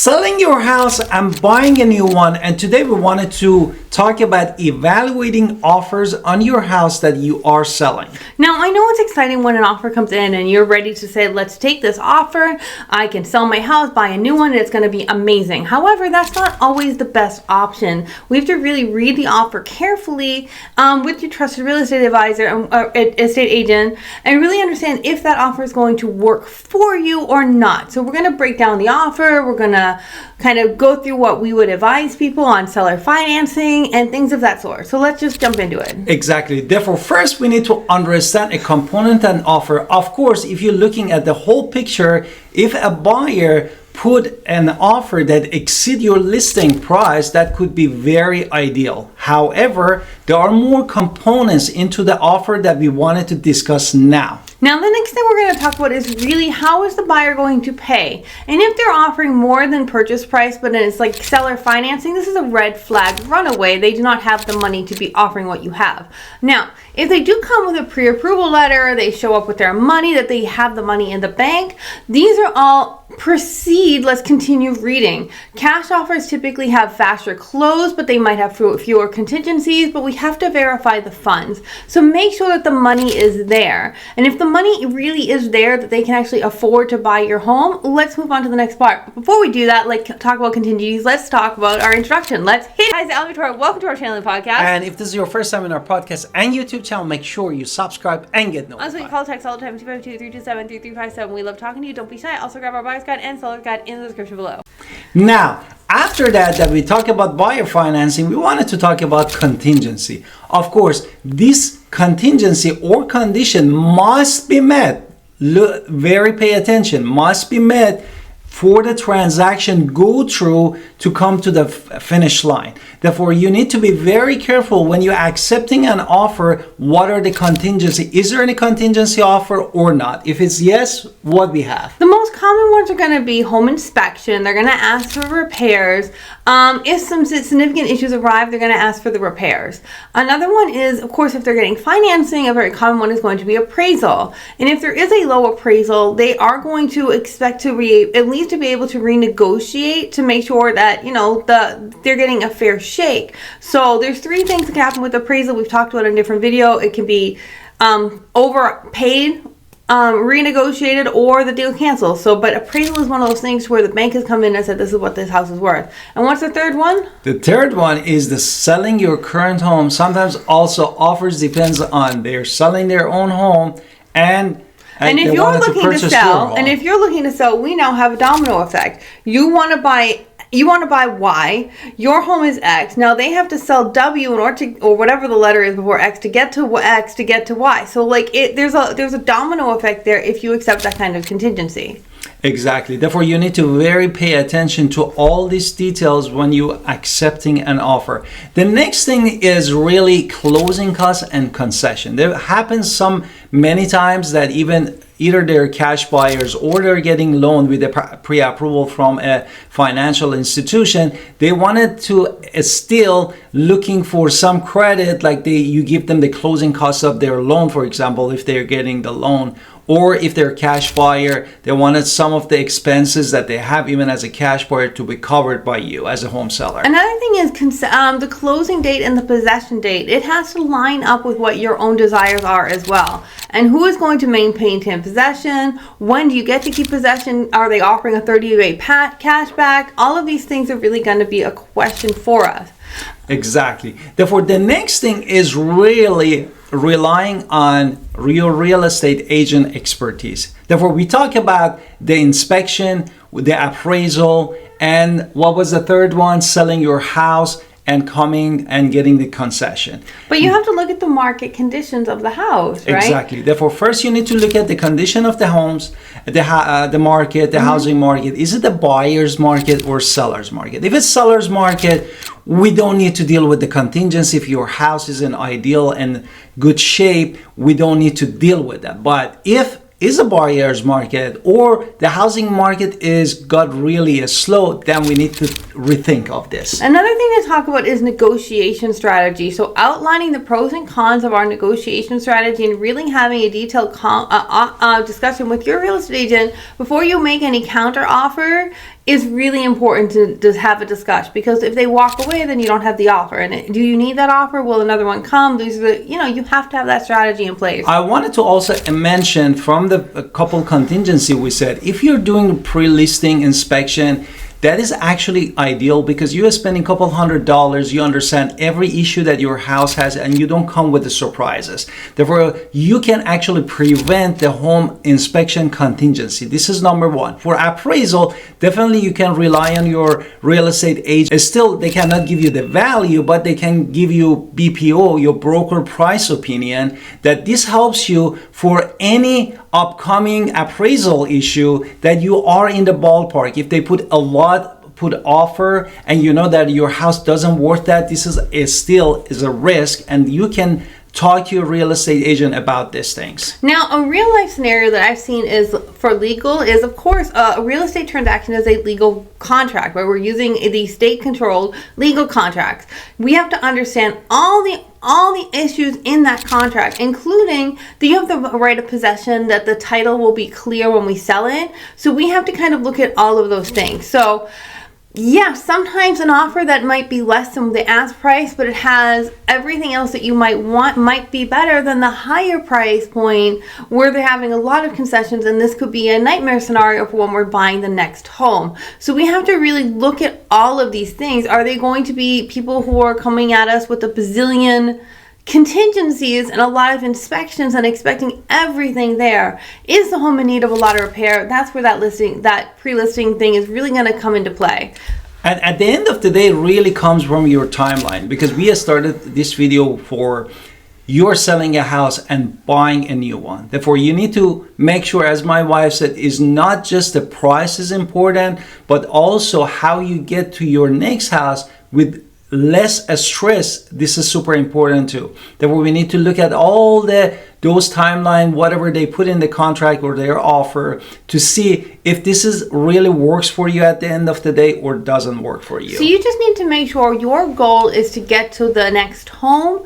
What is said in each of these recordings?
selling your house and buying a new one, and today we wanted to talk about evaluating offers on your house that you are selling. Now, I know it's exciting when an offer comes in and you're ready to say, let's take this offer, I can sell my house, buy a new one, and it's going to be amazing. However, that's not always the best option. We have to really read the offer carefully with your trusted real estate advisor or estate agent and really understand if that offer is going to work for you or not. So we're going to break down the offer. We're going to kind of go through what we would advise people on seller financing and things of that sort. So let's just jump into it. Exactly. Therefore, first we need to understand a component and offer. Of course, if you're looking at the whole picture, if a buyer put an offer that exceeds your listing price, that could be very ideal. However, there are more components into the offer that we wanted to discuss now. Now, the next thing we're going to talk about is really how is the buyer going to pay? And if they're offering more than purchase price, but it's like seller financing, this is a red flag runaway. They do not have the money to be offering what you have. Now, if they do come with a pre-approval letter, they show up with their money, that they have the money in the bank, these are all proceed. Let's continue reading. Cash offers typically have faster close, but they might have fewer contingencies, but we have to verify the funds. So make sure that the money is there. And if the money really is there that they can actually afford to buy your home, let's move on to the next part. Before we do that, like talk about contingencies, let's talk about our introduction. Let's hit. Hi, it's Victoria. Welcome to our channel and podcast. And if this is your first time in our podcast and YouTube channel, make sure you subscribe and get notified. Also, you call text all the time, 252-327-3357. We love talking to you. Don't be shy. Also, grab our buyer's guide and seller's guide in the description below. Now, after that we talk about buyer financing, we wanted to talk about contingency. Of course, this contingency or condition must be met. Pay attention, must be met for the transaction go through to come to the finish line. Therefore, you need to be very careful when you're accepting an offer. What are the contingency? Is there any contingency offer or not? If it's yes, what we have? The most common ones are going to be home inspection. They're going to ask for repairs. If some significant issues arrive, they're going to ask for the repairs. Another one is, of course, if they're getting financing, a very common one is going to be appraisal. And if there is a low appraisal, they are going to expect to at least to be able to renegotiate to make sure that, you know, they're getting a fair shake. So there's three things that can happen with appraisal. We've talked about in a different video. It can be overpaid, renegotiated, or the deal canceled. So, but appraisal is one of those things where the bank has come in and said, this is what this house is worth. And what's the third one? The third one is the selling your current home. Sometimes also offers depends on they're selling their own home and if you're looking to sell, we now have a domino effect. You want to buy Y, your home is X. Now they have to sell W in order to, or whatever the letter is before X, to get to X to get to Y. So like there's a domino effect there if you accept that kind of contingency. Exactly. Therefore, you need to pay attention to all these details when you accepting an offer. The next thing is really closing costs and concession. There happens many times that either they're cash buyers or they're getting loan with a pre-approval from a financial institution. They wanted to still looking for some credit, like you give them the closing costs of their loan, for example, if they're getting the loan. Or if they're a cash buyer, they wanted some of the expenses that they have even as a cash buyer to be covered by you as a home seller. Another thing is the closing date and the possession date. It has to line up with what your own desires are as well. And who is going to maintain possession? When do you get to keep possession? Are they offering a 30-day cash back? All of these things are really going to be a question for us. Exactly. Therefore, the next thing is really relying on real estate agent expertise. Therefore, we talk about the inspection, the appraisal, and what was the third one? Selling your house and coming and getting the concession. But you have to look at the market conditions of the house, right? Exactly. Therefore, first you need to look at the condition of the homes, the market, the housing market. Is it the buyer's market or seller's market? If it's seller's market, we don't need to deal with the contingency. If your house is in ideal and good shape, we don't need to deal with that. But if is a buyer's market or the housing market got really slow, then we need to rethink of this. Another thing to talk about is negotiation strategy. So outlining the pros and cons of our negotiation strategy and really having a detailed discussion with your real estate agent before you make any counter offer is really important to have a discussion, because if they walk away, then you don't have the offer. And do you need that offer? Will another one come? These are the, you have to have that strategy in place. I wanted to also mention from the couple contingency we said, if you're doing pre-listing inspection, that is actually ideal because you are spending a couple $100. You understand every issue that your house has and you don't come with the surprises. Therefore, you can actually prevent the home inspection contingency. This is number one. For appraisal, definitely you can rely on your real estate agent. Still, they cannot give you the value, but they can give you BPO, your broker price opinion, that this helps you for any upcoming appraisal issue that you are in the ballpark. If they put offer and you know that your house doesn't worth that, this is still a risk, and you can talk to your real estate agent about these things. Now, a real life scenario that I've seen is for legal is, of course, a real estate transaction is a legal contract where we're using the state controlled legal contracts. We have to understand all the issues in that contract, including that you have the right of possession, that the title will be clear when we sell it. So we have to kind of look at all of those things. So yeah, sometimes an offer that might be less than the ask price, but it has everything else that you might want, might be better than the higher price point where they're having a lot of concessions, and this could be a nightmare scenario for when we're buying the next home. So we have to really look at all of these things. Are they going to be people who are coming at us with a bazillion contingencies and a lot of inspections and expecting everything there? Is the home in need of a lot of repair? That's where that pre-listing thing is really going to come into play. And at the end of the day, it really comes from your timeline, because we have started this video for you're selling a house and buying a new one. Therefore, you need to make sure, as my wife said, is not just the price is important, but also how you get to your next house with less stress. This is super important too. Therefore, we need to look at all those timeline, whatever they put in the contract or their offer, to see if this is really works for you at the end of the day or doesn't work for you. So you just need to make sure your goal is to get to the next home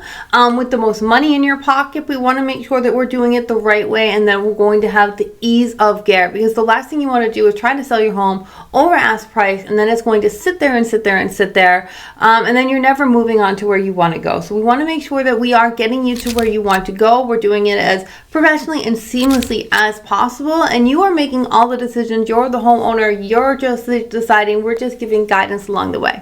with the most money in your pocket. We want to make sure that we're doing it the right way and that we're going to have the ease of care, because the last thing you want to do is try to sell your home over ask price, and then it's going to sit there and sit there and sit there, and then you're never moving on to where you want to go. So we want to make sure that we are getting you to where you want to go. We're doing it as professionally and seamlessly as possible, and you are making all the decisions. You're the homeowner. You're just deciding. We're just giving guidance along the way.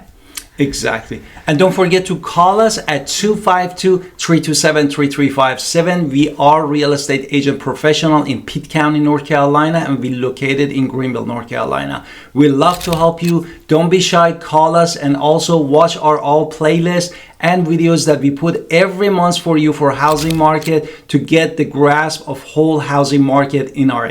Exactly. And don't forget to call us at 252-327-3357. We are real estate agent professional in Pitt County, North Carolina, and we're located in Greenville, North Carolina. We love to help you. Don't be shy. Call us, and also watch our all playlists and videos that we put every month for you for housing market to get the grasp of whole housing market in our area.